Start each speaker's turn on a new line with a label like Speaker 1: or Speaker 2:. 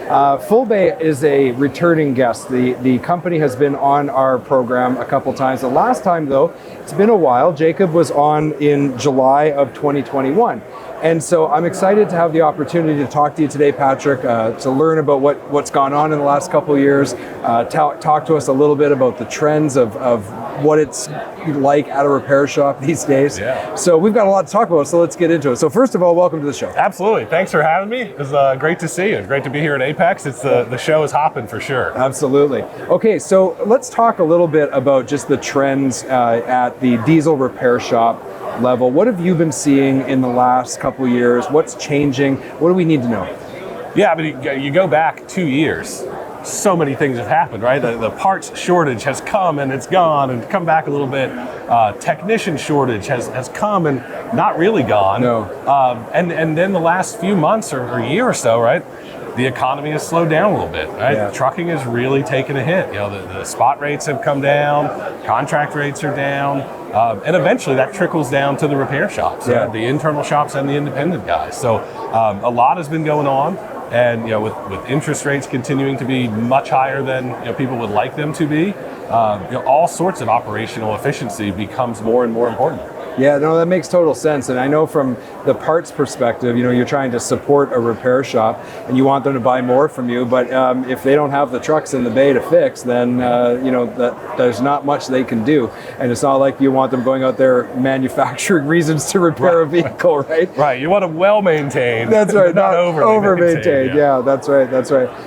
Speaker 1: Fullbay is a returning guest. The company has been on our program a couple times. The last time, though, it's been a while. Jacob was on in July of 2021. And so I'm excited to have the opportunity to talk to you today, Pattrick, to learn about what's gone on in the last couple of years, talk to us a little bit about the trends of what it's like at a repair shop these days.
Speaker 2: Yeah.
Speaker 1: So we've got a lot to talk about, so let's get into it. So first of all, welcome to the show.
Speaker 2: Absolutely. Thanks for having me. It was great to see you. Great to be here at Apex. It's the show is hopping for sure.
Speaker 1: Absolutely. Okay, so let's talk a little bit about just the trends at the diesel repair shop level. What have you been seeing in the last couple of years? What's changing? What do we need to know?
Speaker 2: Yeah, but you go back 2 years. So many things have happened, right? The parts shortage has come and it's gone and come back a little bit. Technician shortage has come and not really gone.
Speaker 1: No.
Speaker 2: And then the last few months or year or so, right? The economy has slowed down a little bit, right?
Speaker 1: Yeah.
Speaker 2: Trucking has really taken a hit. You know, the spot rates have come down, contract rates are down, and eventually that trickles down to the repair shops,
Speaker 1: yeah.
Speaker 2: the internal shops and the independent guys. So a lot has been going on, and with interest rates continuing to be much higher than people would like them to be, all sorts of operational efficiency becomes more and more important.
Speaker 1: Yeah, no, that makes total sense. And I know from the parts perspective, you're trying to support a repair shop and you want them to buy more from you. But if they don't have the trucks in the bay to fix, then, that there's not much they can do. And it's not like you want them going out there manufacturing reasons to repair a vehicle, right?
Speaker 2: Right. You want them well maintained.
Speaker 1: That's right.
Speaker 2: not over
Speaker 1: maintained. Yeah, that's right.